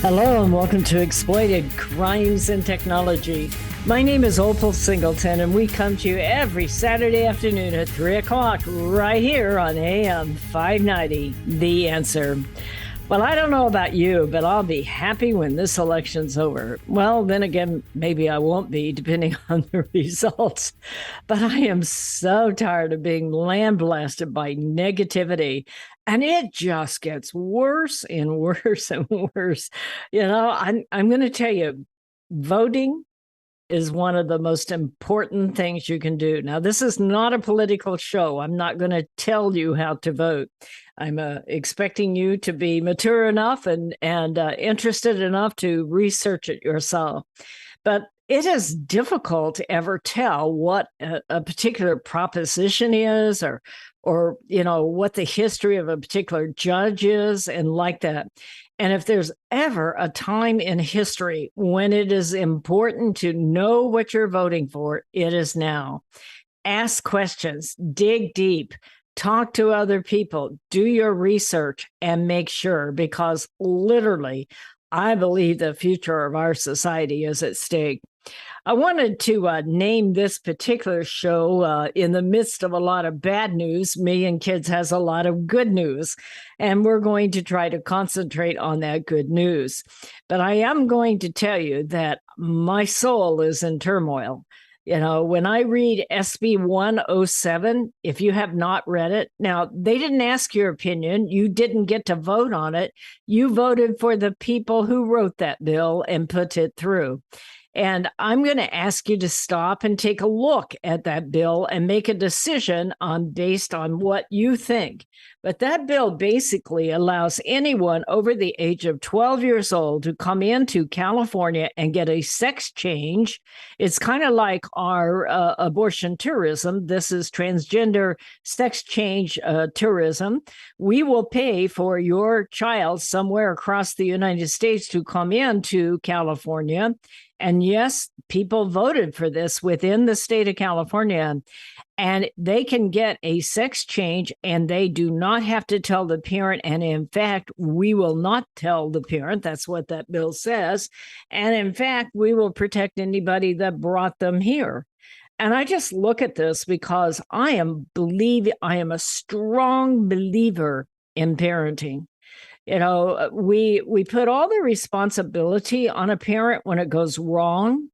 Hello and welcome to Exploited Crimes and Technology. My name is Opal Singleton and we come to you every Saturday afternoon at 3 o'clock right here on AM 590, The Answer. Well, I don't know about you, but I'll be happy when this election's over. Well, then again, maybe I won't be, depending on the results. But I am so tired of being lambasted by negativity. And it just gets worse and worse and worse. I'm going to tell you, voting is one of the most important things you can do. Now, this is not a political show. I'm not going to tell you how to vote. I'm expecting you to be mature enough and interested enough to research it yourself. But it is difficult to ever tell what a particular proposition is or what the history of a particular judge is and like that. And if there's ever a time in history when it is important to know what you're voting for, it is now. Ask questions, dig deep, talk to other people, do your research, and make sure, because literally, I believe the future of our society is at stake. I wanted to name this particular show in the midst of a lot of bad news. Million Kids has a lot of good news, and we're going to try to concentrate on that good news. But I am going to tell you that my soul is in turmoil. You know, when I read SB 107, if you have not read it, now they didn't ask your opinion. You didn't get to vote on it. You voted for the people who wrote that bill and put it through. And I'm going to ask you to stop and take a look at that bill and make a decision based on what you think. But that bill basically allows anyone over the age of 12 years old to come into California and get a sex change. It's kind of like our abortion tourism. This is transgender sex change tourism. We will pay for your child somewhere across the United States to come into California. And yes, people voted for this within the state of California, and they can get a sex change and they do not have to tell the parent. And in fact, we will not tell the parent. That's what that bill says. And in fact, we will protect anybody that brought them here. And I just look at this because I am a strong believer in parenting. You know, we put all the responsibility on a parent when it goes wrong.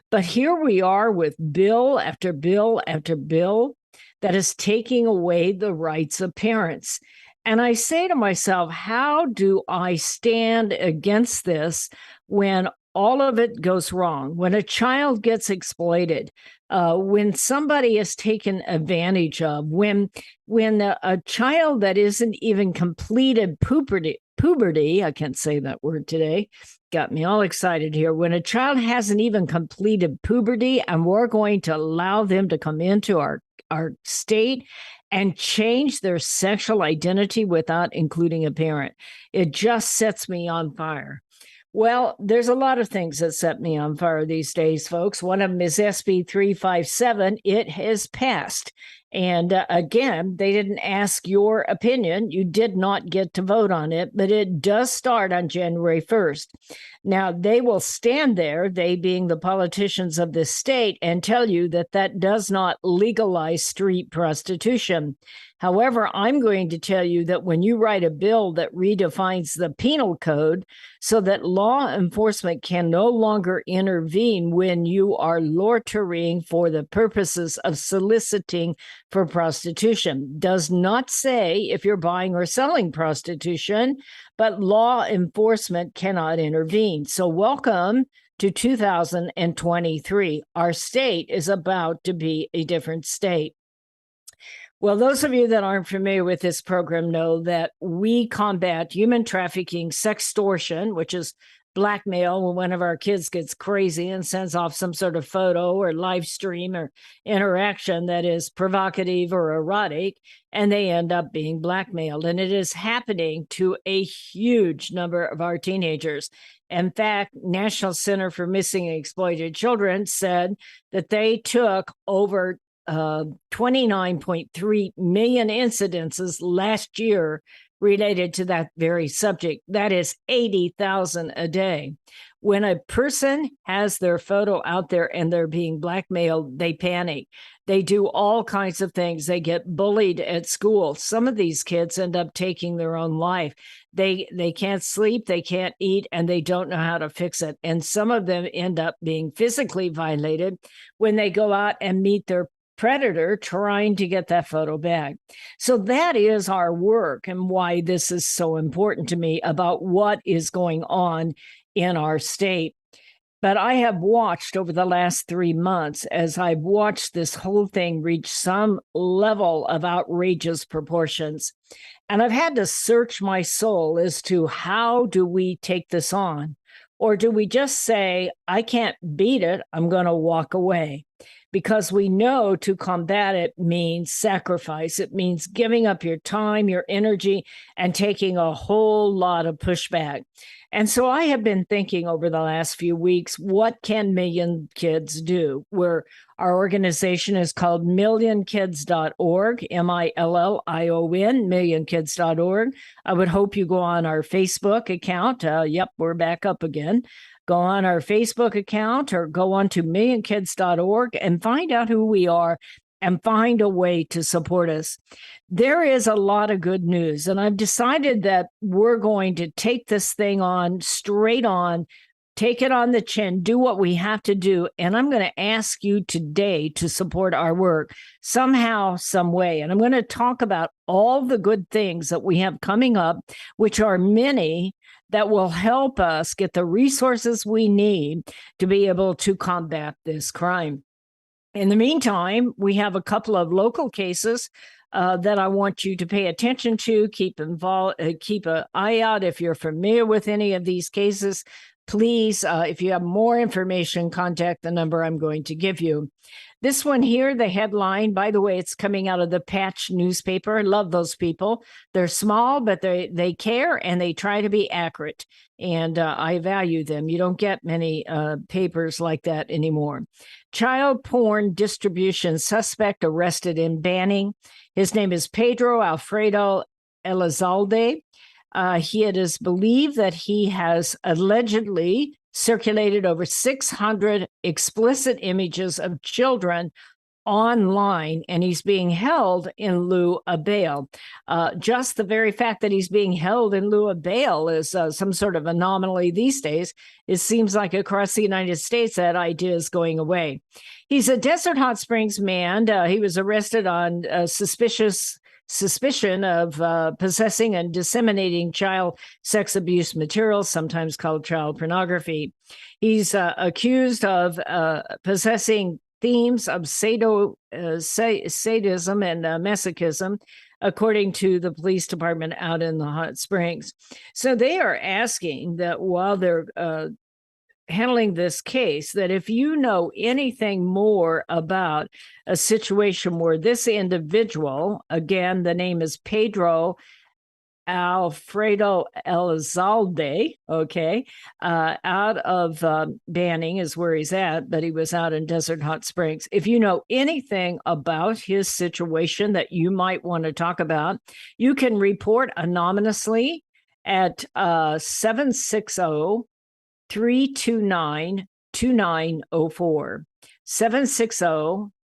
But here we are with bill after bill after bill that is taking away the rights of parents. And I say to myself, how do I stand against this when all of it goes wrong, when a child gets exploited, when somebody is taken advantage of, when a child that isn't even completed puberty, I can't say that word today, got me all excited here. When a child hasn't even completed puberty and we're going to allow them to come into our state and change their sexual identity without including a parent, it just sets me on fire. Well, there's a lot of things that set me on fire these days, folks. One of them is SB 357. It has passed. And again, they didn't ask your opinion. You did not get to vote on it, but it does start on January 1st. Now, they will stand there, they being the politicians of this state, and tell you that that does not legalize street prostitution. However, I'm going to tell you that when you write a bill that redefines the penal code so that law enforcement can no longer intervene when you are loitering for the purposes of soliciting for prostitution, does not say if you're buying or selling prostitution, but law enforcement cannot intervene. So welcome to 2023. Our state is about to be a different state. Well, those of you that aren't familiar with this program know that we combat human trafficking, sextortion, which is blackmail when one of our kids gets crazy and sends off some sort of photo or live stream or interaction that is provocative or erotic, and they end up being blackmailed. And it is happening to a huge number of our teenagers. In fact, National Center for Missing and Exploited Children said that they took over 29.3 million incidences last year related to that very subject. That is 80,000 a day. When a person has their photo out there and they're being blackmailed, they panic. They do all kinds of things. They get bullied at school. Some of these kids end up taking their own life. They can't sleep, they can't eat, and they don't know how to fix it. And some of them end up being physically violated when they go out and meet their predator trying to get that photo back. So that is our work, and why this is so important to me about what is going on in our state. But I have watched over the last 3 months as I've watched this whole thing reach some level of outrageous proportions. And I've had to search my soul as to how do we take this on? Or do we just say, I can't beat it, I'm going to walk away? Because we know to combat it means sacrifice. It means giving up your time, your energy, and taking a whole lot of pushback. And so I have been thinking over the last few weeks, what can Million Kids do? Our organization is called millionkids.org, MILLION, millionkids.org. I would hope you go on our Facebook account. Yep, we're back up again. Go on our Facebook account or go on to millionkids.org and find out who we are and find a way to support us. There is a lot of good news, and I've decided that we're going to take this thing on straight on, take it on the chin, do what we have to do. And I'm going to ask you today to support our work somehow, some way. And I'm going to talk about all the good things that we have coming up, which are many, that will help us get the resources we need to be able to combat this crime. In the meantime, we have a couple of local cases that I want you to pay attention to, keep an eye out. If you're familiar with any of these cases, please, if you have more information, contact the number I'm going to give you. This one here, the headline, by the way, it's coming out of the Patch newspaper. I love those people. They're small, but they care and they try to be accurate. And I value them. You don't get many papers like that anymore. Child porn distribution suspect arrested in Banning. His name is Pedro Alfredo Elizalde. It is believed that he has allegedly circulated over 600 explicit images of children online, and he's being held in lieu of bail. Just the very fact that he's being held in lieu of bail is some sort of anomaly these days. It seems like across the United States, that idea is going away. He's a Desert Hot Springs man. He was arrested on suspicion of possessing and disseminating child sex abuse materials, sometimes called child pornography. He's accused of possessing themes of sadism and masochism, according to the police department out in the Hot Springs. So they are asking that while they're handling this case, that if you know anything more about a situation where this individual, again, the name is Pedro Alfredo Elizalde, okay, out of Banning is where he's at, but he was out in Desert Hot Springs. If you know anything about his situation that you might want to talk about, you can report anonymously at 760 329 2904. 760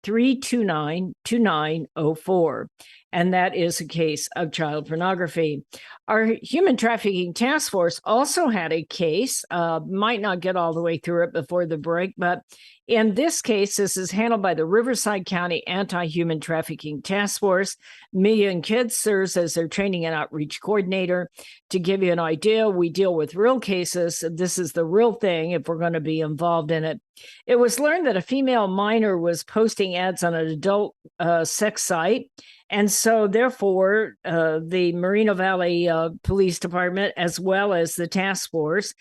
329 2904. And that is a case of child pornography. Our human trafficking task force also had a case, might not get all the way through it before the break, but in this case, this is handled by the Riverside County Anti-Human Trafficking Task Force. Million Kids serves as their training and outreach coordinator. To give you an idea, we deal with real cases. This is the real thing if we're going to be involved in it. It was learned that a female minor was posting ads on an adult sex site. And so, therefore, the Moreno Valley Police Department, as well as the task force,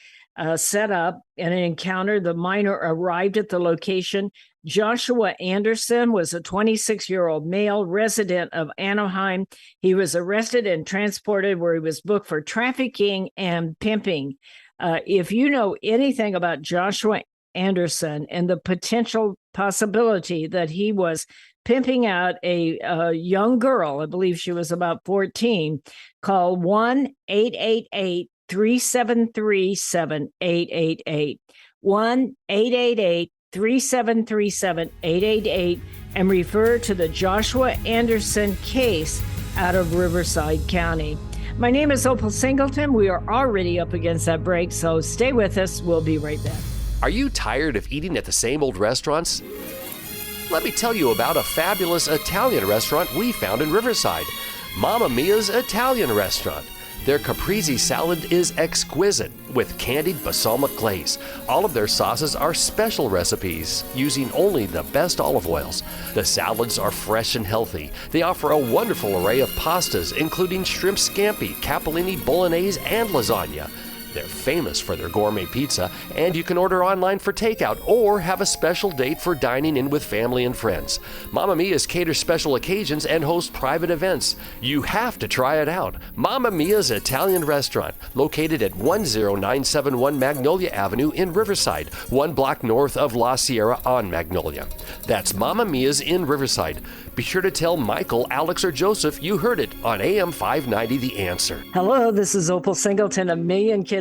set up an encounter. The minor arrived at the location. Joshua Anderson was a 26-year-old male resident of Anaheim. He was arrested and transported where he was booked for trafficking and pimping. If you know anything about Joshua Anderson and the potential possibility that he was pimping out a young girl. I believe she was about 14. Call 1-888-373-7888. 1-888-373-7888 and refer to the Joshua Anderson case out of Riverside County. My name is Opal Singleton. We are already up against that break, so stay with us. We'll be right back. Are you tired of eating at the same old restaurants? Let me tell you about a fabulous Italian restaurant we found in Riverside, Mamma Mia's Italian Restaurant. Their caprese salad is exquisite with candied balsamic glaze. All of their sauces are special recipes using only the best olive oils. The salads are fresh and healthy. They offer a wonderful array of pastas, including shrimp scampi, capellini, bolognese, and lasagna. They're famous for their gourmet pizza, and you can order online for takeout or have a special date for dining in with family and friends. Mamma Mia's caters special occasions and hosts private events. You have to try it out. Mamma Mia's Italian Restaurant, located at 10971 Magnolia Avenue in Riverside, 1 block north of La Sierra on Magnolia. That's Mamma Mia's in Riverside. Be sure to tell Michael, Alex, or Joseph you heard it on AM 590 The Answer. Hello, this is Opal Singleton of MillionKids.org.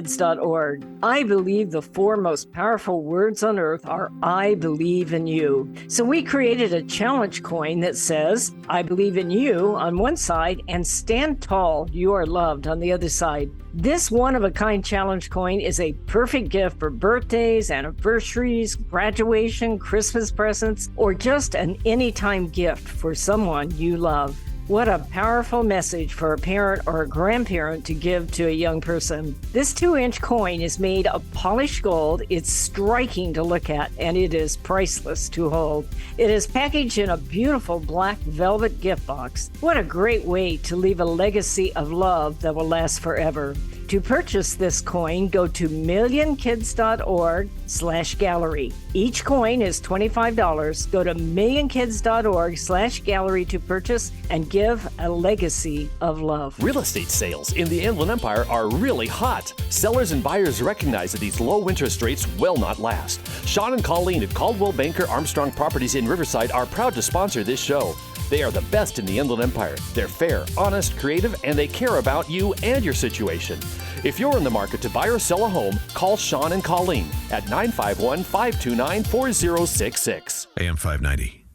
I believe the 4 most powerful words on earth are I believe in you. So we created a challenge coin that says I believe in you on one side and stand tall, you are loved on the other side. This one-of-a-kind challenge coin is a perfect gift for birthdays, anniversaries, graduation, Christmas presents, or just an anytime gift for someone you love. What a powerful message for a parent or a grandparent to give to a young person. This 2-inch coin is made of polished gold. It's striking to look at, and it is priceless to hold. It is packaged in a beautiful black velvet gift box. What a great way to leave a legacy of love that will last forever. To purchase this coin, go to millionkids.org/gallery. Each coin is $25. Go to millionkids.org/gallery to purchase and give a legacy of love. Real estate sales in the Inland Empire are really hot. Sellers and buyers recognize that these low interest rates will not last. Sean and Colleen at Caldwell Banker Armstrong Properties in Riverside are proud to sponsor this show. They are the best in the Inland Empire. They're fair, honest, creative, and they care about you and your situation. If you're in the market to buy or sell a home, call Sean and Colleen at 951-529-4066. AM 590,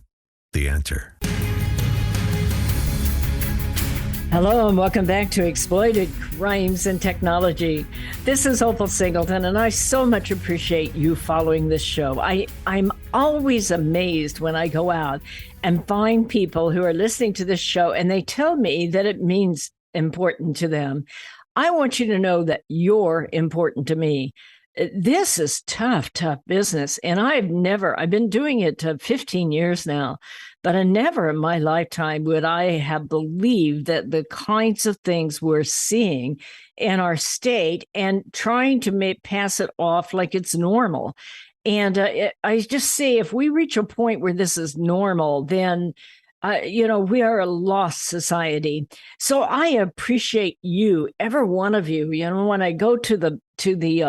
The Answer. Hello and welcome back to Exploited Crimes and Technology. This is Opal Singleton, and I so much appreciate you following this show. I'm always amazed when I go out and find people who are listening to this show and they tell me that it means important to them. I want you to know that you're important to me. This is tough business. And I've been doing it 15 years now, but I never in my lifetime would I have believed that the kinds of things we're seeing in our state and trying to pass it off like it's normal. And I just say if we reach a point where this is normal, then we are a lost society. So I appreciate you, every one of you. When I go to the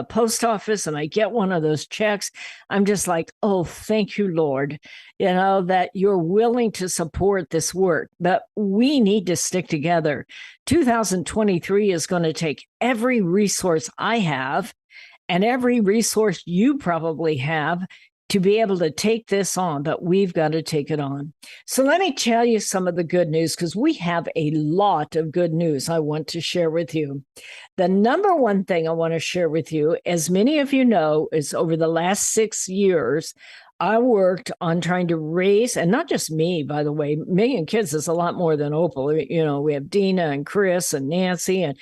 post office and I get one of those checks, I'm just like, oh, thank you, Lord, that you're willing to support this work. But we need to stick together. 2023 is going to take every resource I have and every resource you probably have to be able to take this on, but we've got to take it on. So let me tell you some of the good news, because we have a lot of good news I want to share with you. The number one thing I want to share with you, as many of you know, is over the last 6 years, I worked on trying to raise, and not just me, by the way, Million Kids is a lot more than Opal. We have Dina and Chris and Nancy and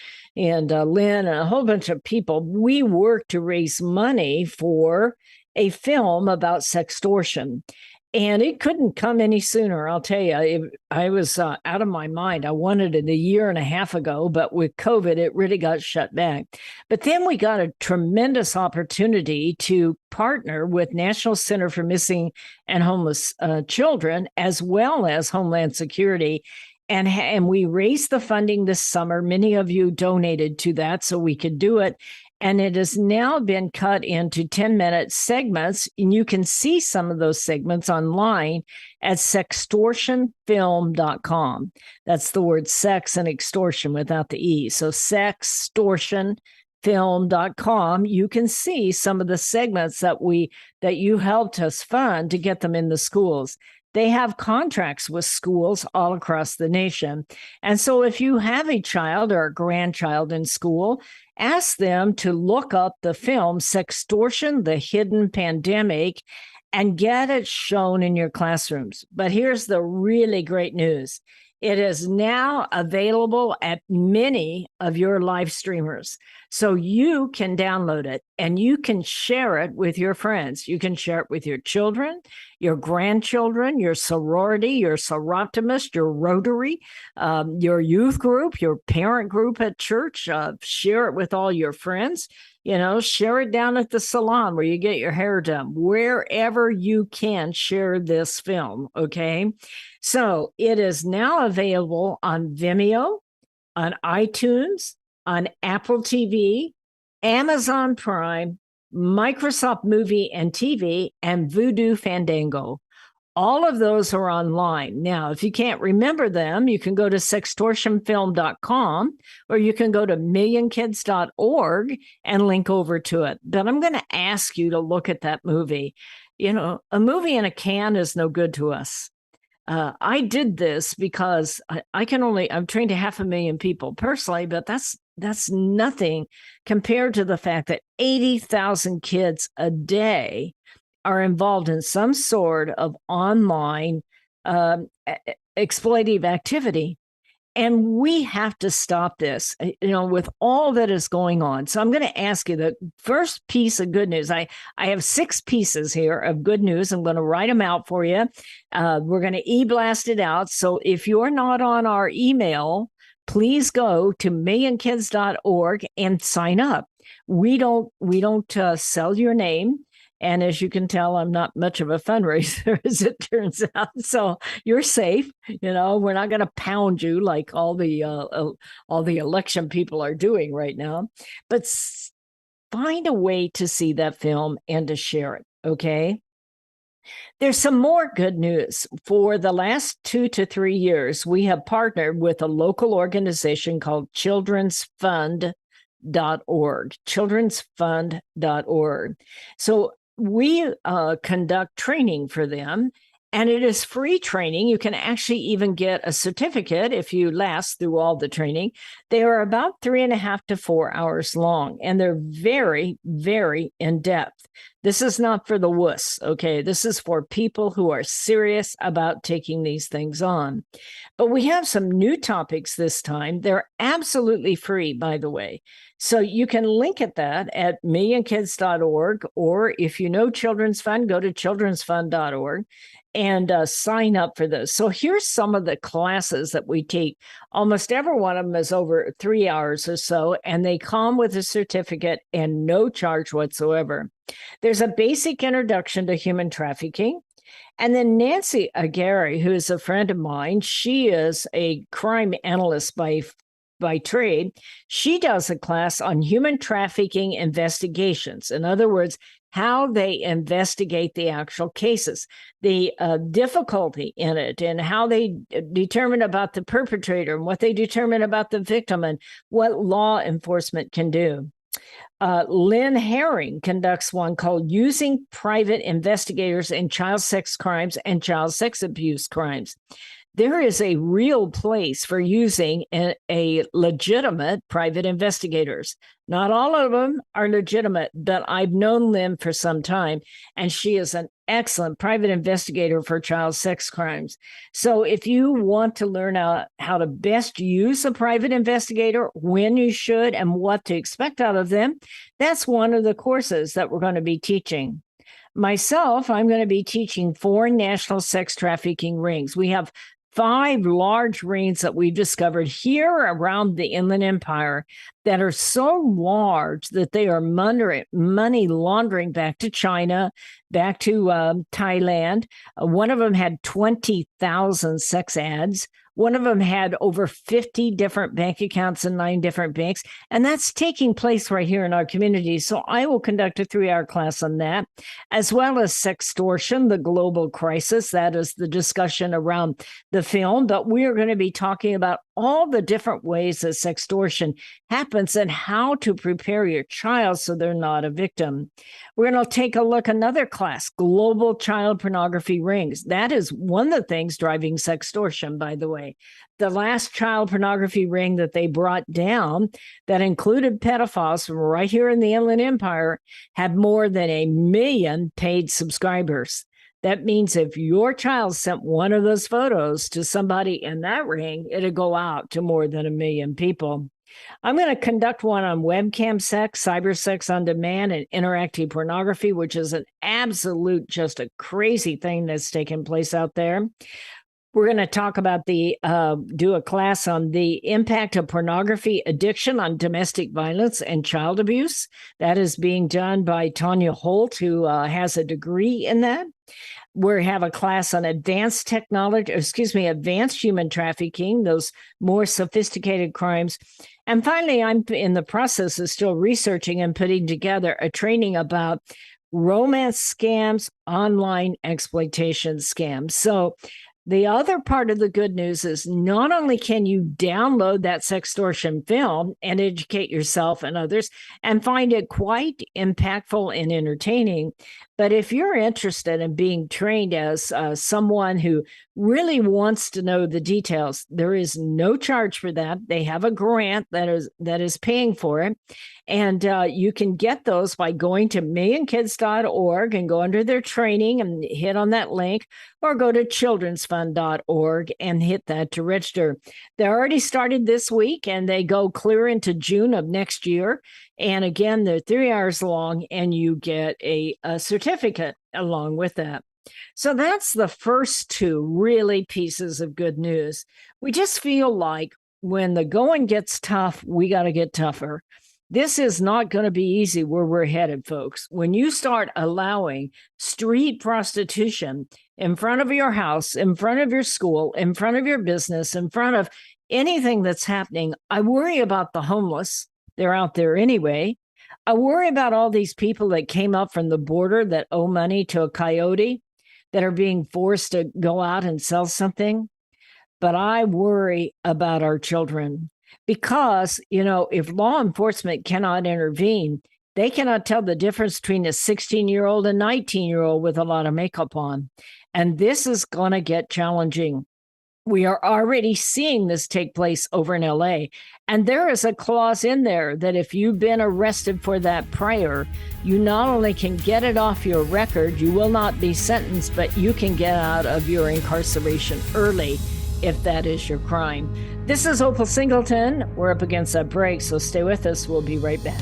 Lynn and a whole bunch of people. We worked to raise money for a film about sextortion. And it couldn't come any sooner. I'll tell you, I was out of my mind. I wanted it a year and a half ago, but with COVID, it really got shut back. But then we got a tremendous opportunity to partner with National Center for Missing and Homeless Children, as well as Homeland Security. And we raised the funding this summer. Many of you donated to that so we could do it. And it has now been cut into 10-minute segments. And you can see some of those segments online at sextortionfilm.com. That's the word sex and extortion without the E. So sextortionfilm.com. You can see some of the segments that you helped us fund to get them in the schools. They have contracts with schools all across the nation. And so if you have a child or a grandchild in school, ask them to look up the film Sextortion, the Hidden Pandemic, and get it shown in your classrooms. But here's the really great news. It is now available at many of your live streamers. So you can download it and you can share it with your friends. You can share it with your children, your grandchildren, your sorority, your soroptimist, your Rotary, your youth group, your parent group at church. Share it with all your friends. Share it down at the salon where you get your hair done. Wherever you can, share this film, okay? So it is now available on Vimeo, on iTunes, on Apple TV, Amazon Prime, Microsoft Movie and TV, and Vudu Fandango. All of those are online. Now, if you can't remember them, you can go to sextortionfilm.com or you can go to millionkids.org and link over to it. But I'm going to ask you to look at that movie. A movie in a can is no good to us. I did this because I've trained 500,000 people personally, but that's nothing compared to the fact that 80,000 kids a day are involved in some sort of online exploitative activity. And we have to stop this, with all that is going on. So I'm going to ask you the first piece of good news. I have 6 pieces here of good news. I'm going to write them out for you. We're going to e-blast it out. So if you're not on our email, please go to millionkids.org and sign up. We don't sell your name. And as you can tell, I'm not much of a fundraiser, as it turns out. So you're safe. We're not going to pound you like all the election people are doing right now. But find a way to see that film and to share it. Okay. There's some more good news. For the last 2 to 3 years, we have partnered with a local organization called childrensfund.org. Childrensfund.org. So we conduct training for them, and it is free training. You can actually even get a certificate if you last through all the training. They are about 3.5 to 4 hours long, and they're very, very in-depth. This is not for the wuss, okay? This is for people who are serious about taking these things on. But we have some new topics this time. They're absolutely free, by the way. So you can link at that at millionkids.org, or if you know Children's Fund, go to childrensfund.org and sign up for those. So here's some of the classes that we take. Almost every one of them is over 3 hours or so, and they come with a certificate and no charge whatsoever. There's a basic introduction to human trafficking. And then Nancy Aguirre, who is a friend of mine, she is a crime analyst by trade. She does a class on human trafficking investigations. In other words, how they investigate the actual cases, the difficulty in it, and how they determine about the perpetrator and what they determine about the victim and what law enforcement can do. Lynn Herring conducts one called Using Private Investigators in Child Sex Crimes and Child Sex Abuse Crimes. There is a real place for using a legitimate private investigators. Not all of them are legitimate, but I've known Lynn for some time, and she is an excellent private investigator for child sex crimes. So if you want to learn how to best use a private investigator, when you should, and what to expect out of them, that's one of the courses that we're going to be teaching. Myself, I'm going to be teaching 4 national sex trafficking rings. We have 5 large rings that we've discovered here around the Inland Empire that are so large that they are money laundering back to China, back to Thailand. One of them had 20,000 sex ads. One of them had over 50 different bank accounts in 9 different banks, and that's taking place right here in our community. So I will conduct a 3-hour class on that, as well as sextortion, the global crisis. That is the discussion around the film, but we are going to be talking about all the different ways that sextortion happens and how to prepare your child so they're not a victim. We're going to take a look, another class, global child pornography rings. That is one of the things driving sextortion, by the way. The last child pornography ring that they brought down that included pedophiles from right here in the Inland Empire had more than 1 million paid subscribers. That means if your child sent one of those photos to somebody in that ring, it'd go out to more than 1 million people. I'm going to conduct one on webcam sex, cyber sex on demand, and interactive pornography, which is an absolute, just a crazy thing that's taking place out there. We're going to talk about do a class on the impact of pornography addiction on domestic violence and child abuse. That is being done by Tanya Holt, who has a degree in that. We have a class on advanced human trafficking, those more sophisticated crimes. And finally, I'm in the process of still researching and putting together a training about romance scams, online exploitation scams. So the other part of the good news is not only can you download that sextortion film and educate yourself and others and find it quite impactful and entertaining, but if you're interested in being trained as someone who really wants to know the details, there is no charge for that. They have a grant that is paying for it. And you can get those by going to millionkids.org and go under their training and hit on that link, or go to childrensfund.org and hit that to register. They already started this week and they go clear into June of next year. And again, they're 3 hours long and you get a certificate along with that. So that's the first 2 really pieces of good news. We just feel like when the going gets tough, we got to get tougher. This is not going to be easy where we're headed, folks. When you start allowing street prostitution in front of your house, in front of your school, in front of your business, in front of anything that's happening, I worry about the homeless. They're out there anyway. I worry about all these people that came up from the border that owe money to a coyote, that are being forced to go out and sell something. But I worry about our children. Because, if law enforcement cannot intervene, they cannot tell the difference between a 16-year-old and 19-year-old with a lot of makeup on. And this is going to get challenging. We are already seeing this take place over in LA. And there is a clause in there that if you've been arrested for that prior, you not only can get it off your record, you will not be sentenced, but you can get out of your incarceration early if that is your crime. This is Opal Singleton. We're up against that break, so stay with us. We'll be right back.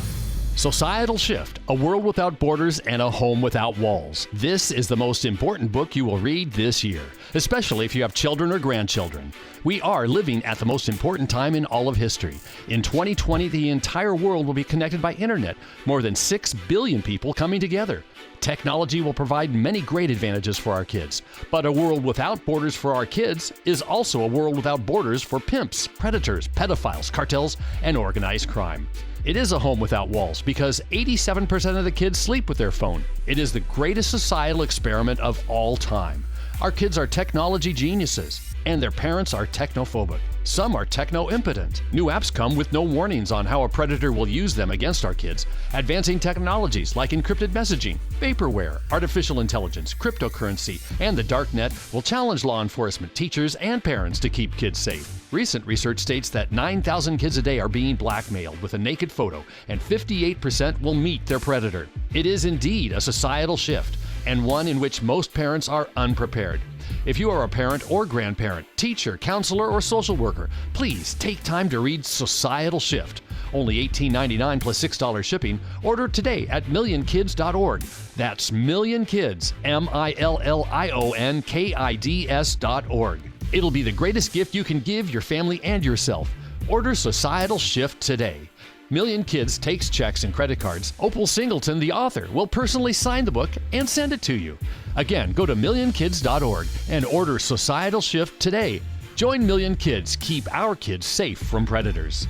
Societal Shift, A World Without Borders and a Home Without Walls. This is the most important book you will read this year, especially if you have children or grandchildren. We are living at the most important time in all of history. In 2020, the entire world will be connected by internet, more than 6 billion people coming together. Technology will provide many great advantages for our kids, but a world without borders for our kids is also a world without borders for pimps, predators, pedophiles, cartels, and organized crime. It is a home without walls because 87% of the kids sleep with their phone. It is the greatest societal experiment of all time. Our kids are technology geniuses, and their parents are technophobic. Some are techno-impotent. New apps come with no warnings on how a predator will use them against our kids. Advancing technologies like encrypted messaging, vaporware, artificial intelligence, cryptocurrency, and the dark net will challenge law enforcement, teachers, and parents to keep kids safe. Recent research states that 9,000 kids a day are being blackmailed with a naked photo, and 58% will meet their predator. It is indeed a societal shift, and one in which most parents are unprepared. If you are a parent or grandparent, teacher, counselor, or social worker, please take time to read Societal Shift. Only $18.99 plus $6 shipping. Order today at millionkids.org. That's millionkids, millionkids.org. It'll be the greatest gift you can give your family and yourself. Order Societal Shift today. Million Kids takes checks and credit cards. Opal Singleton, the author, will personally sign the book and send it to you. Again, go to millionkids.org and order Societal Shift today. Join Million Kids. Keep our kids safe from predators.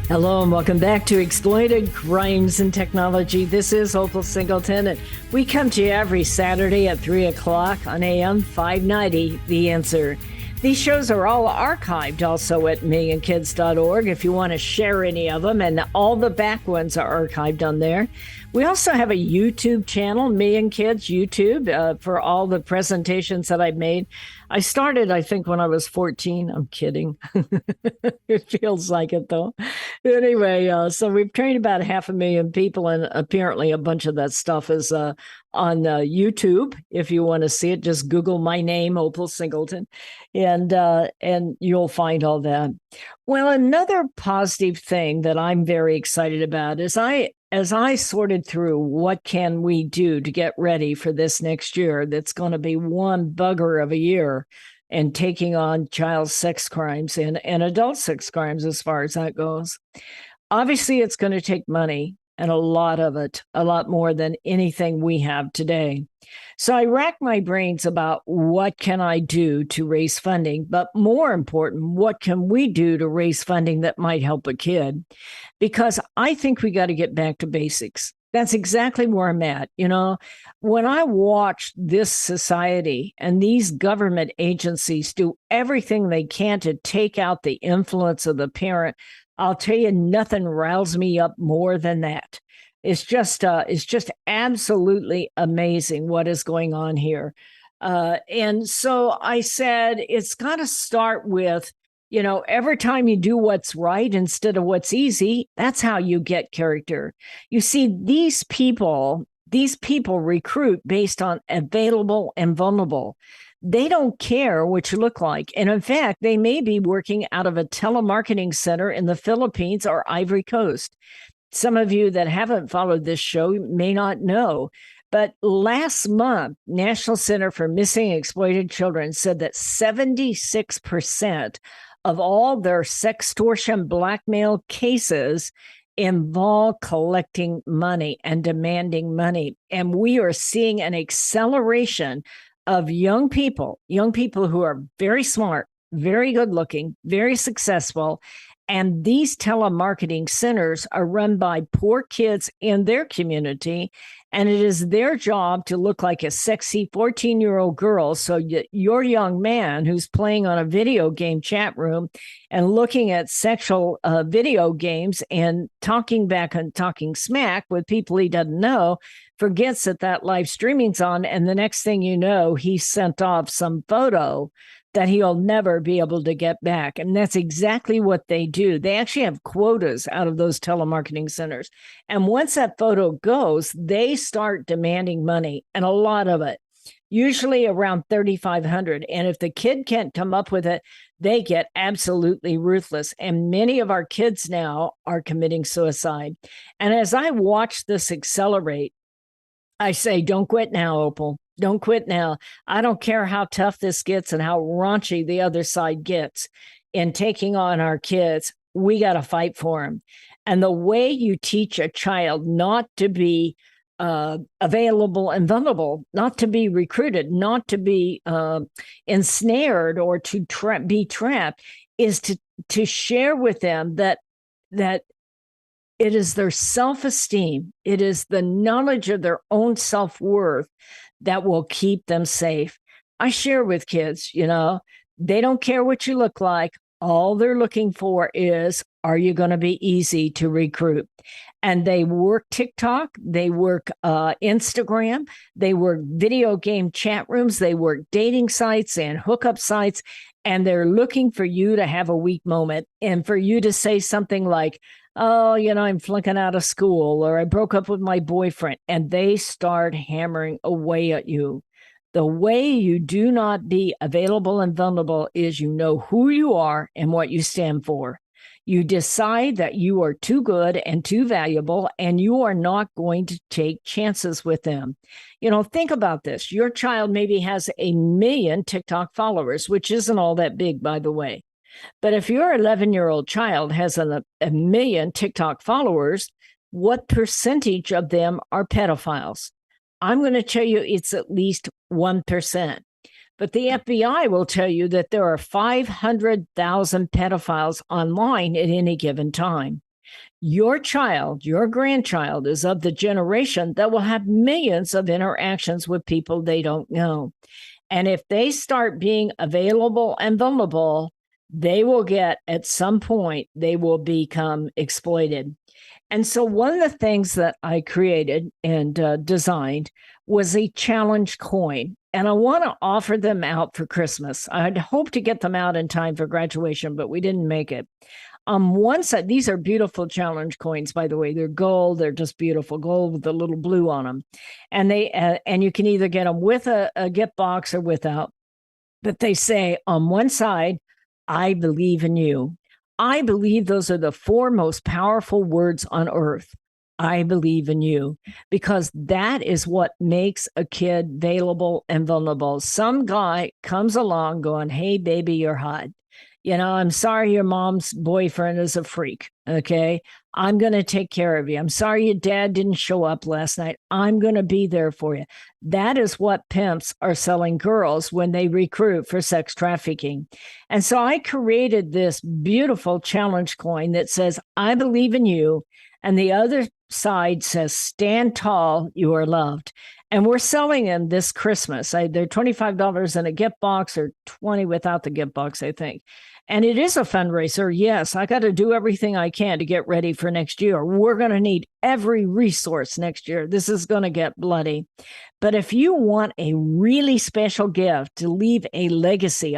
Hello and welcome back to Exploited Crimes and Technology. This is Opal Singleton, and we come to you every Saturday at 3 o'clock on AM 590, The Answer. These shows are all archived also at millionkids.org if you want to share any of them, and all the back ones are archived on there. We also have a YouTube channel, Million Kids YouTube, for all the presentations that I've made. I started, I think, when I was 14. I'm kidding. It feels like it, though. Anyway, so we've trained about 500,000 people, and apparently a bunch of that stuff is on YouTube. If you want to see it, just Google my name, Opal Singleton, and you'll find all that. Well, another positive thing that I'm very excited about is as I sorted through what can we do to get ready for this next year, that's going to be one bugger of a year, and taking on child sex crimes and adult sex crimes as far as that goes. Obviously, it's going to take money, and a lot of it, a lot more than anything we have today. So I racked my brains about what can I do to raise funding, but more important, what can we do to raise funding that might help a kid? Because I think we got to get back to basics. That's exactly where I'm at. You know, when I watch this society and these government agencies do everything they can to take out the influence of the parent, I'll tell you, nothing riles me up more than that. It's just absolutely amazing what is going on here. And so I said, it's got to start with, you know, every time you do what's right instead of what's easy, that's how you get character. You see, these people recruit based on available and vulnerable. They don't care what you look like. And in fact, they may be working out of a telemarketing center in the Philippines or Ivory Coast. Some of you that haven't followed this show may not know, but last month, National Center for Missing and Exploited Children said that 76% of all their sextortion blackmail cases involve collecting money and demanding money. And we are seeing an acceleration of young people who are very smart, very good looking, very successful. And these telemarketing centers are run by poor kids in their community. And it is their job to look like a sexy 14-year-old girl. So your young man who's playing on a video game chat room and looking at sexual video games and talking back and talking smack with people he doesn't know, forgets that live streaming's on. And the next thing you know, he sent off some photo that he'll never be able to get back. And that's exactly what they do. They actually have quotas out of those telemarketing centers. And once that photo goes, they start demanding money, and a lot of it, usually around $3,500. And if the kid can't come up with it, they get absolutely ruthless. And many of our kids now are committing suicide. And as I watch this accelerate, I say, don't quit now, Opal. Don't quit now. I don't care how tough this gets and how raunchy the other side gets in taking on our kids. We got to fight for them. And the way you teach a child not to be available and vulnerable, not to be recruited, not to be ensnared or to be trapped, is to share with them that it is their self-esteem, it is the knowledge of their own self-worth that will keep them safe. I share with kids, you know, they don't care what you look like. All they're looking for is, are you going to be easy to recruit? And they work TikTok, they work Instagram, they work video game chat rooms, they work dating sites and hookup sites, and they're looking for you to have a weak moment and for you to say something like, oh, you know, I'm flunking out of school, or I broke up with my boyfriend, and they start hammering away at you. The way you do not be available and vulnerable is you know who you are and what you stand for. You decide that you are too good and too valuable, and you are not going to take chances with them. You know, think about this. Your child maybe has 1 million TikTok followers, which isn't all that big, by the way. But if your 11-year-old child has 1 million TikTok followers, what percentage of them are pedophiles? I'm going to tell you it's at least 1%. But the FBI will tell you that there are 500,000 pedophiles online at any given time. Your child, your grandchild, is of the generation that will have millions of interactions with people they don't know. And if they start being available and vulnerable, they will get, at some point, they will become exploited. And so one of the things that I created and designed was a challenge coin. And I want to offer them out for Christmas. I'd hoped to get them out in time for graduation, but we didn't make it. One side, these are beautiful challenge coins, by the way. They're gold. They're just beautiful gold with a little blue on them. And and you can either get them with a gift box or without. But they say on one side, I believe in you. I believe those are the four most powerful words on earth. I believe in you, because that is what makes a kid available and vulnerable. Some guy comes along going, hey, baby, you're hot. I'm sorry your mom's boyfriend is a freak. Okay. I'm going to take care of you. I'm sorry your dad didn't show up last night. I'm going to be there for you. That is what pimps are selling girls when they recruit for sex trafficking. And so I created this beautiful challenge coin that says, I believe in you. And the other side says, stand tall, you are loved. And we're selling them this Christmas. They're $25 in a gift box, or $20 without the gift box, I think. And it is a fundraiser. Yes, I got to do everything I can to get ready for next year. We're going to need every resource next year. This is going to get bloody. But if you want a really special gift to leave a legacy,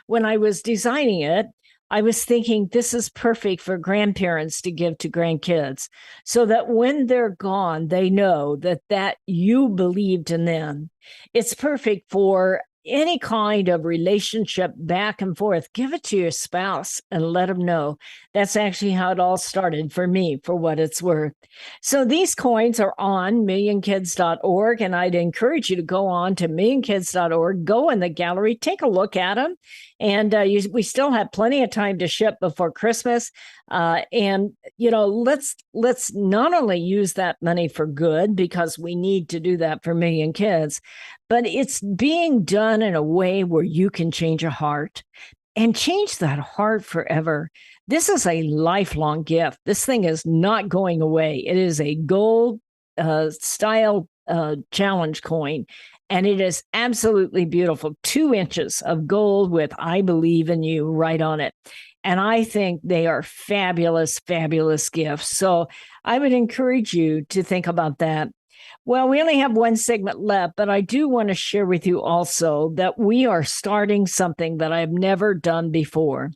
when I was designing it, I was thinking this is perfect for grandparents to give to grandkids, so that when they're gone, they know that you believed in them. It's perfect for any kind of relationship back and forth. Give it to your spouse and let them know. That's actually how it all started for me, for what it's worth. So these coins are on millionkids.org, and I'd encourage you to go on to millionkids.org, go in the gallery, take a look at them. And we still have plenty of time to ship before Christmas. And let's not only use that money for good, because we need to do that for Million Kids, but it's being done in a way where you can change a heart and change that heart forever. This is a lifelong gift. This thing is not going away. It is a gold style challenge coin. And it is absolutely beautiful. 2 inches of gold with I believe in you right on it. And I think they are fabulous, fabulous gifts. So I would encourage you to think about that. Well, we only have one segment left, but I do want to share with you also that we are starting something that I've never done before.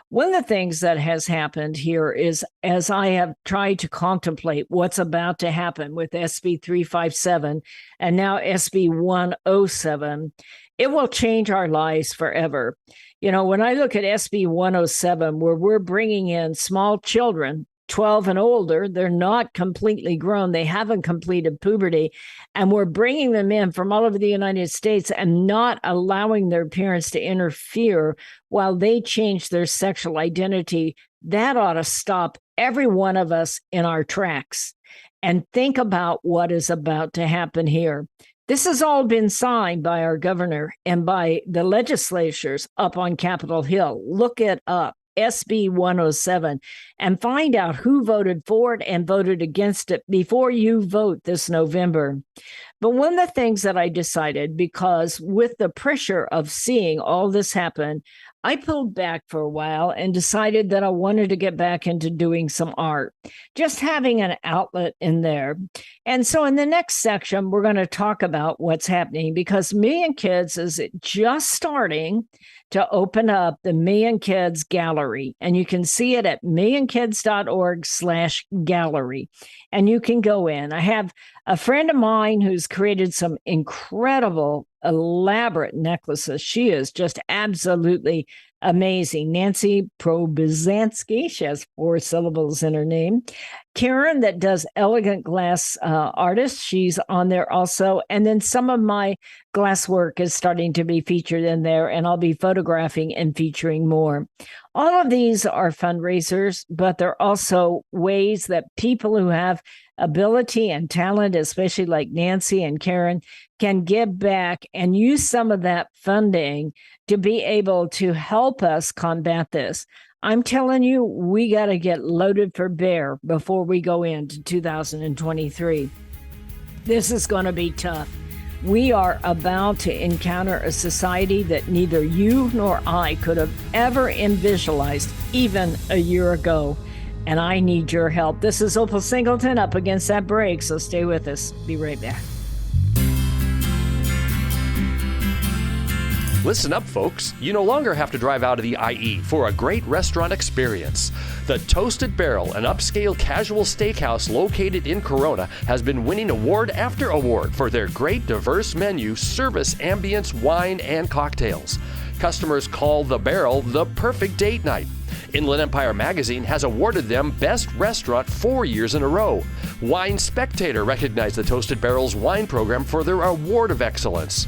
One of the things that has happened here is, as I have tried to contemplate what's about to happen with SB 357 and now SB 107, it will change our lives forever. When I look at SB 107, where we're bringing in small children, 12 and older, they're not completely grown. They haven't completed puberty. And we're bringing them in from all over the United States and not allowing their parents to interfere while they change their sexual identity. That ought to stop every one of us in our tracks and think about what is about to happen here. This has all been signed by our governor and by the legislatures up on Capitol Hill. Look it up. SB 107, and find out who voted for it and voted against it before you vote this November. But one of the things that I decided, because with the pressure of seeing all this happen, I pulled back for a while and decided that I wanted to get back into doing some art, just having an outlet in there. And so in the next section, we're going to talk about what's happening, because Million Kids is just starting to open up the Million Kids Gallery. And you can see it at millionkids.org/gallery. And you can go in. I have a friend of mine who's created some incredible elaborate necklaces. She is just absolutely amazing. Nancy Probizanski, she has 4 syllables in her name. Karen, that does elegant glass artists, she's on there also. And then some of my glass work is starting to be featured in there, and I'll be photographing and featuring more. All of these are fundraisers, but they're also ways that people who have ability and talent, especially like Nancy and Karen, can give back and use some of that funding to be able to help us combat this. I'm telling you, we got to get loaded for bear before we go into 2023. This is going to be tough. We are about to encounter a society that neither you nor I could have ever visualized even a year ago. And I need your help. This is Opal Singleton up against that break, so stay with us. Be right back. Listen up, folks. You no longer have to drive out of the IE for a great restaurant experience. The Toasted Barrel, an upscale casual steakhouse located in Corona, has been winning award after award for their great diverse menu, service, ambience, wine, and cocktails. Customers call the Barrel the perfect date night. Inland Empire Magazine has awarded them Best Restaurant 4 years in a row. Wine Spectator recognized the Toasted Barrel's wine program for their award of excellence.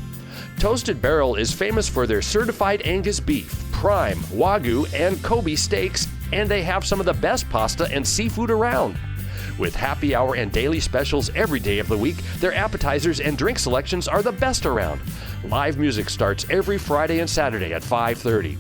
Toasted Barrel is famous for their certified Angus beef, prime, Wagyu, and Kobe steaks, and they have some of the best pasta and seafood around. With happy hour and daily specials every day of the week, their appetizers and drink selections are the best around. Live music starts every Friday and Saturday at 5:30.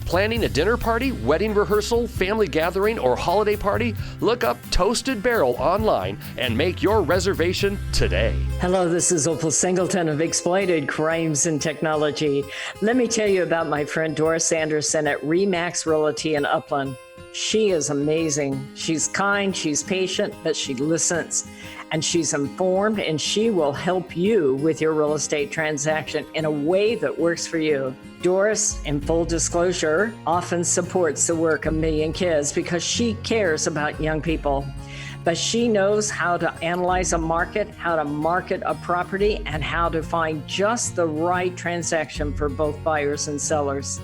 Planning a dinner party, wedding rehearsal, family gathering, or holiday party? Look up Toasted Barrel online and make your reservation today. Hello, this is Opal Singleton of Exploited Crimes and Technology. Let me tell you about my friend Doris Anderson at Remax Realty in Upland. She is amazing. She's kind, she's patient, but she listens. And she's informed, and she will help you with your real estate transaction in a way that works for you. Doris, in full disclosure, often supports the work of Million Kids because she cares about young people. But she knows how to analyze a market, how to market a property, and how to find just the right transaction for both buyers and sellers.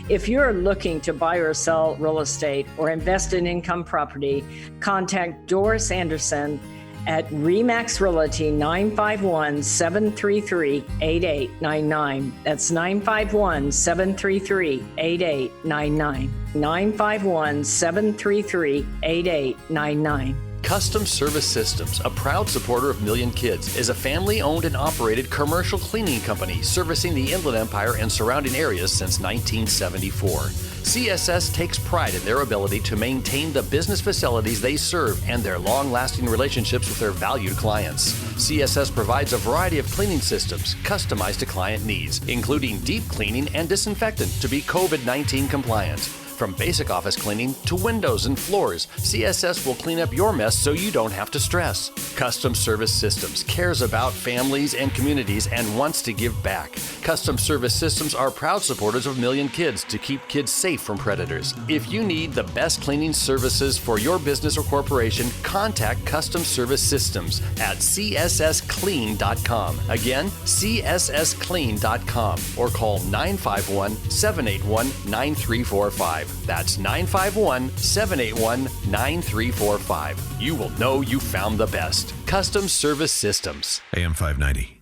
If you're looking to buy or sell real estate or invest in income property, contact Doris Anderson at Remax Realty 951-733-8899. That's 951-733-8899. 951-733-8899. Custom Service Systems, a proud supporter of Million Kids, is a family-owned and operated commercial cleaning company servicing the Inland Empire and surrounding areas since 1974. CSS takes pride in their ability to maintain the business facilities they serve and their long-lasting relationships with their valued clients. CSS provides a variety of cleaning systems customized to client needs, including deep cleaning and disinfectant to be COVID-19 compliant. From basic office cleaning to windows and floors, CSS will clean up your mess so you don't have to stress. Custom Service Systems cares about families and communities and wants to give back. Custom Service Systems are proud supporters of Million Kids to keep kids safe from predators. If you need the best cleaning services for your business or corporation, contact Custom Service Systems at cssclean.com. Again, cssclean.com, or call 951-781-9345. That's 951-781-9345. You will know you found the best. Custom Service Systems. AM 590.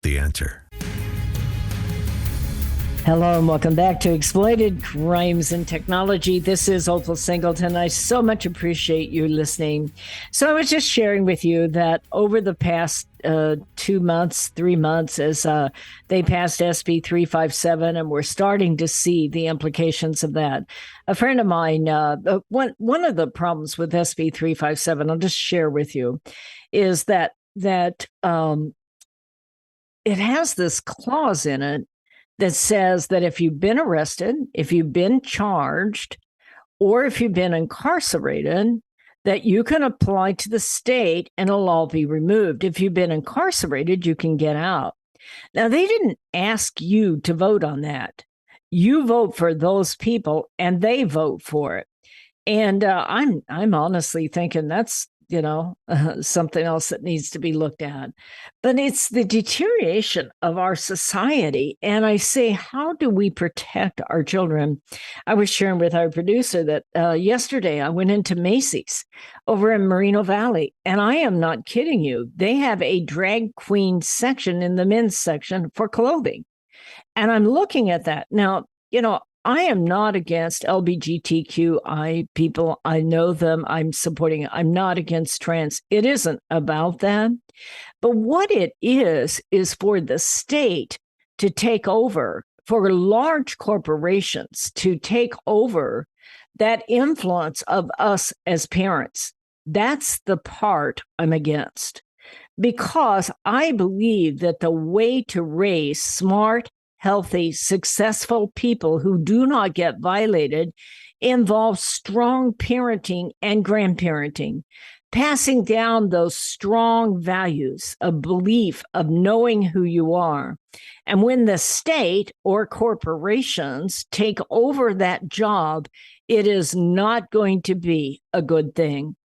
The Answer. Hello and welcome back to Exploited Crimes and Technology. This is Opal Singleton. I so much appreciate you listening. So I was just sharing with you that over the past 2 months, 3 months, as they passed SB 357, and we're starting to see the implications of that. A friend of mine, one of the problems with SB 357, I'll just share with you, is that it has this clause in it that says that if you've been arrested, if you've been charged, or if you've been incarcerated, that you can apply to the state and it'll all be removed. If you've been incarcerated, you can get out. Now, they didn't ask you to vote on that. You vote for those people and they vote for it. And I'm honestly thinking that's something else that needs to be looked at. But it's the deterioration of our society. And I say, how do we protect our children? I was sharing with our producer that yesterday I went into Macy's over in Moreno Valley, and I am not kidding you. They have a drag queen section in the men's section for clothing. And I'm looking at that. Now, I am not against LGBTQI people. I know them. I'm supporting it. I'm not against trans. It isn't about that. But what it is for the state to take over, for large corporations to take over that influence of us as parents. That's the part I'm against. Because I believe that the way to raise smart, healthy, successful people who do not get violated involves strong parenting and grandparenting, passing down those strong values of belief, of knowing who you are. And when the state or corporations take over that job, it is not going to be a good thing.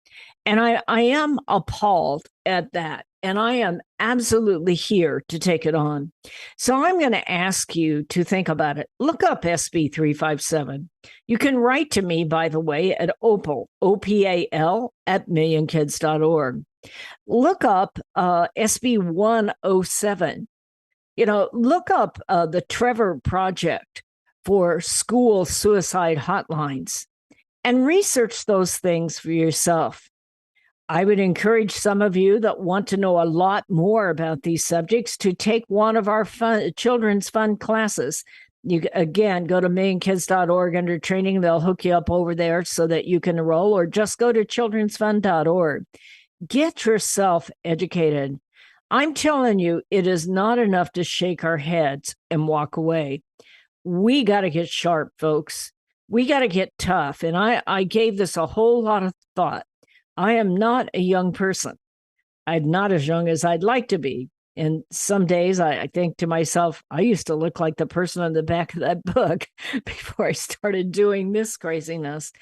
And I am appalled at that. And I am absolutely here to take it on. So I'm going to ask you to think about it. Look up SB 357. You can write to me, by the way, at opal, OPAL, at millionkids.org. Look up SB 107. Look up the Trevor Project for school suicide hotlines and research those things for yourself. I would encourage some of you that want to know a lot more about these subjects to take one of our children's fun classes. You again, go to millionkids.org under training. They'll hook you up over there so that you can enroll, or just go to childrensfund.org. Get yourself educated. I'm telling you, it is not enough to shake our heads and walk away. We got to get sharp, folks. We got to get tough. And I gave this a whole lot of thought. I am not a young person. I'm not as young as I'd like to be. And some days I think to myself, I used to look like the person on the back of that book before I started doing this craziness.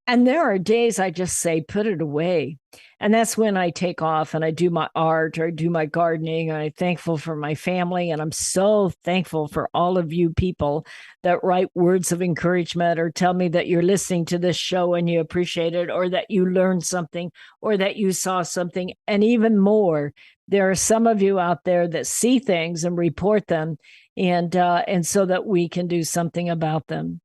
And there are days I just say, put it away. And that's when I take off and I do my art or do my gardening. And I'm thankful for my family. And I'm so thankful for all of you people that write words of encouragement or tell me that you're listening to this show and you appreciate it, or that you learned something, or that you saw something. And even more, there are some of you out there that see things and report them, and so that we can do something about them.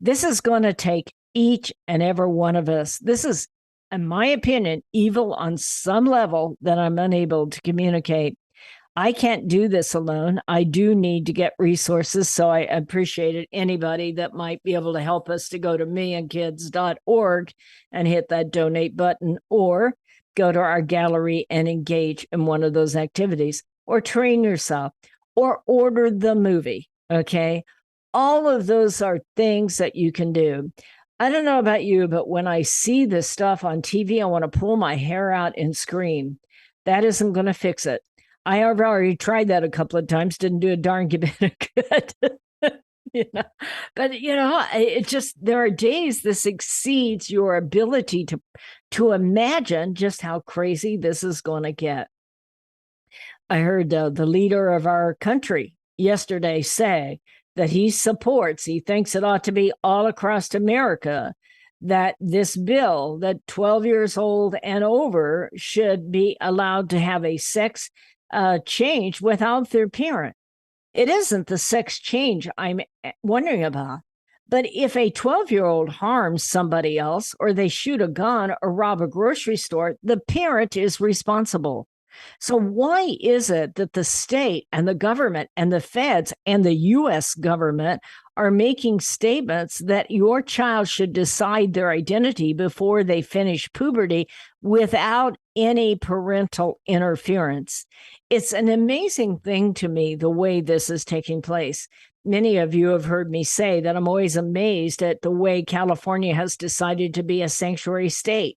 This is going to take each and every one of us. This is, in my opinion, evil on some level that I'm unable to communicate. I can't do this alone. I do need to get resources, so I appreciate anybody that might be able to help us to go to millionkids.org and hit that donate button, or go to our gallery and engage in one of those activities, or train yourself, or order the movie, okay? All of those are things that you can do. I don't know about you, but when I see this stuff on TV, I want to pull my hair out and scream. That isn't going to fix it. I have already tried that a couple of times, didn't do a darn bit of good. But it just, there are days this exceeds your ability to imagine just how crazy this is going to get. I heard the leader of our country yesterday say that he thinks it ought to be all across America, that this bill, that 12 years old and over should be allowed to have a sex change without their parent. It isn't the sex change I'm wondering about. But if a 12-year-old harms somebody else, or they shoot a gun or rob a grocery store, the parent is responsible. So why is it that the state and the government and the feds and the U.S. government are making statements that your child should decide their identity before they finish puberty without any parental interference? It's an amazing thing to me, the way this is taking place. Many of you have heard me say that I'm always amazed at the way California has decided to be a sanctuary state.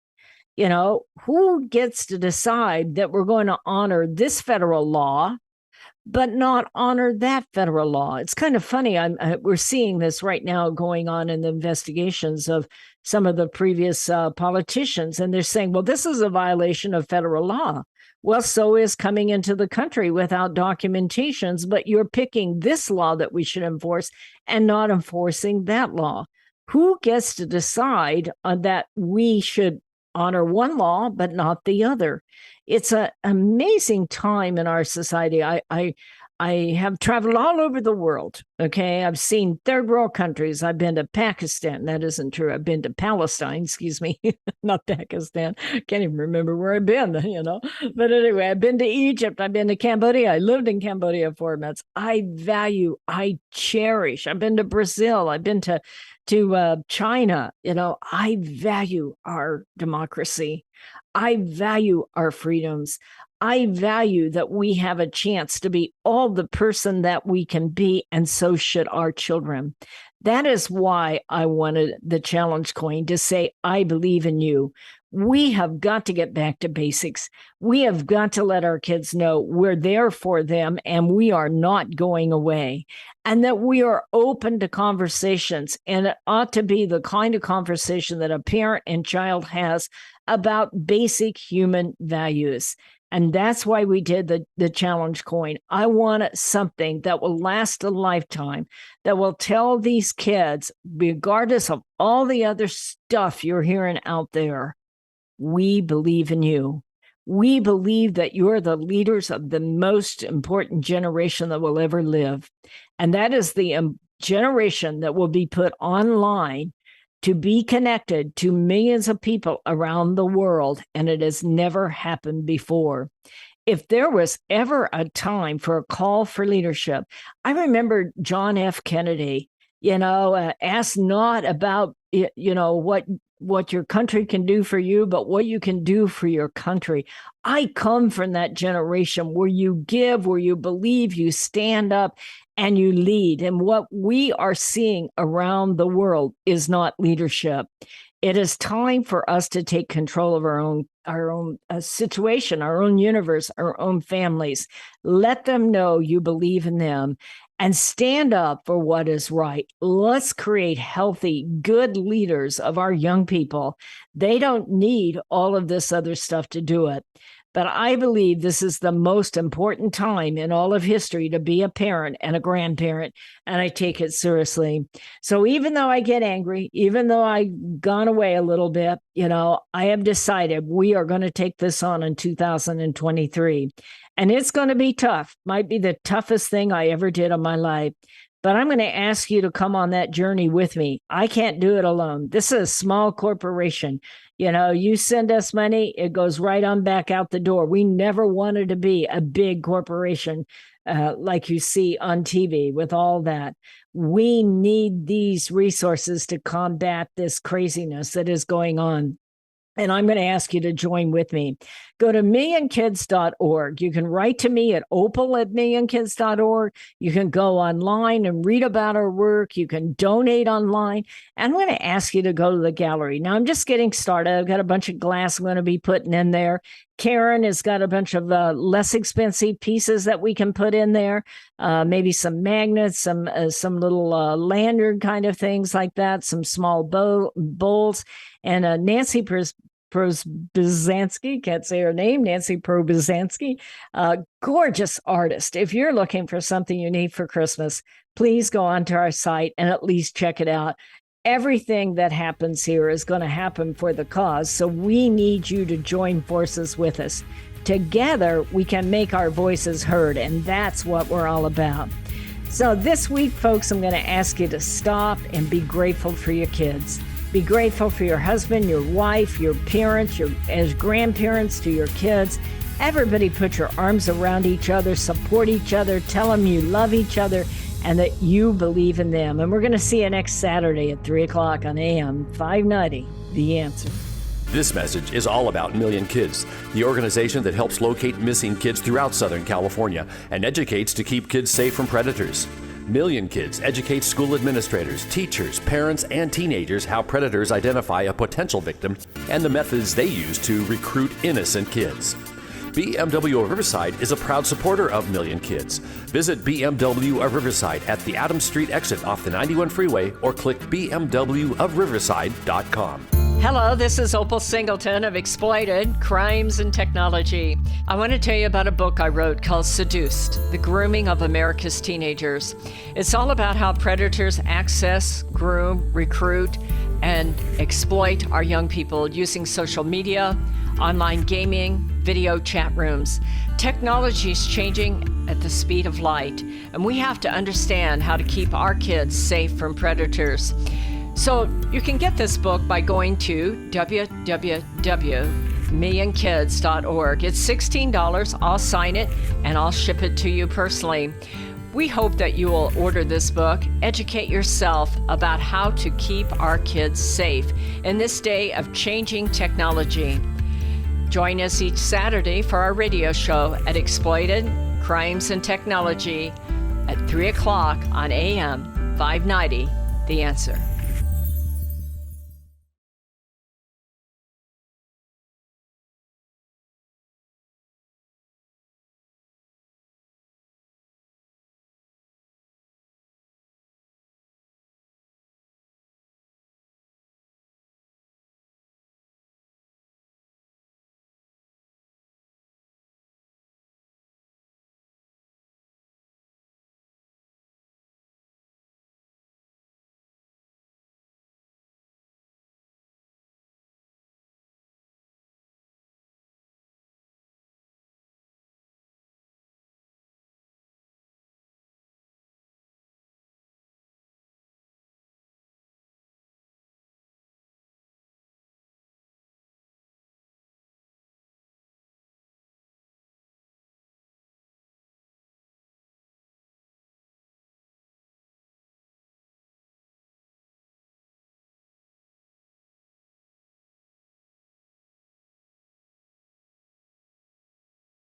Who gets to decide that we're going to honor this federal law, but not honor that federal law. It's kind of funny. We're seeing this right now going on in the investigations of some of the previous politicians, and they're saying, well, this is a violation of federal law. Well, so is coming into the country without documentations, but you're picking this law that we should enforce and not enforcing that law. Who gets to decide on that we should honor one law but not the other? It's an amazing time in our society. I have traveled all over the world. Okay. I've seen third world countries. I've been to Pakistan. That isn't true. I've been to Palestine, excuse me, not Pakistan. Can't even remember where I've been, But anyway, I've been to Egypt. I've been to Cambodia. I lived in Cambodia 4 months. I cherish. I've been to Brazil. I've been to China. I value our democracy. I value our freedoms. I value that we have a chance to be all the person that we can be, and so should our children. That is why I wanted the challenge coin to say, I believe in you. We have got to get back to basics. We have got to let our kids know we're there for them and we are not going away, and that we are open to conversations. And it ought to be the kind of conversation that a parent and child has about basic human values. And that's why we did the challenge coin. I want something that will last a lifetime, that will tell these kids, regardless of all the other stuff you're hearing out there, we believe in you. We believe that you're the leaders of the most important generation that will ever live. And that is the generation that will be put online to be connected to millions of people around the world, and it has never happened before. If there was ever a time for a call for leadership, I remember John F. Kennedy, asked not about, what your country can do for you, but what you can do for your country. I come from that generation where you give, where you believe, you stand up, and you lead. And what we are seeing around the world is not leadership. It is time for us to take control of our own situation, our own universe, our own families. Let them know you believe in them and stand up for what is right. Let's create healthy, good leaders of our young people. They don't need all of this other stuff to do it. But I believe this is the most important time in all of history to be a parent and a grandparent, and I take it seriously. So even though I get angry, even though I've gone away a little bit, I have decided we are going to take this on in 2023. And it's going to be tough. Might be the toughest thing I ever did in my life. But I'm going to ask you to come on that journey with me. I can't do it alone. This is a small corporation. You send us money, it goes right on back out the door. We never wanted to be a big corporation like you see on TV with all that. We need these resources to combat this craziness that is going on. And I'm going to ask you to join with me. Go to millionkids.org. You can write to me at opal@millionkids.org. You can go online and read about our work. You can donate online. And I'm going to ask you to go to the gallery. Now, I'm just getting started. I've got a bunch of glass I'm going to be putting in there. Karen has got a bunch of less expensive pieces that we can put in there. Maybe some magnets, some little lanyard kind of things like that, some small bowls. And Nancy Probyzanski, can't say her name, Nancy Probyzanski, gorgeous artist. If you're looking for something you need for Christmas, please go onto our site and at least check it out. Everything that happens here is going to happen for the cause, so we need you to join forces with us. Together, we can make our voices heard, and that's what we're all about. So this week, folks, I'm going to ask you to stop and be grateful for your kids. Be grateful for your husband, your wife, your parents, as grandparents to your kids. Everybody put your arms around each other, support each other, tell them you love each other, and that you believe in them. And we're going to see you next Saturday at 3 o'clock on AM 590, The Answer. This message is all about Million Kids, the organization that helps locate missing kids throughout Southern California and educates to keep kids safe from predators. Million Kids educates school administrators, teachers, parents, and teenagers how predators identify a potential victim and the methods they use to recruit innocent kids. BMW of Riverside is a proud supporter of Million Kids. Visit BMW of Riverside at the Adams Street exit off the 91 freeway or click bmwofriverside.com. Hello, this is Opal Singleton of Exploited, Crimes and Technology. I want to tell you about a book I wrote called Seduced, The Grooming of America's Teenagers. It's all about how predators access, groom, recruit, and exploit our young people using social media, online gaming, video chat rooms. Technology is changing at the speed of light, and we have to understand how to keep our kids safe from predators. So you can get this book by going to www.millionkids.org. It's $16. I'll sign it and I'll ship it to you personally. We hope that you will order this book, educate yourself about how to keep our kids safe in this day of changing technology. Join us each Saturday for our radio show at Exploited, Crimes and Technology at 3 o'clock on AM 590, The Answer.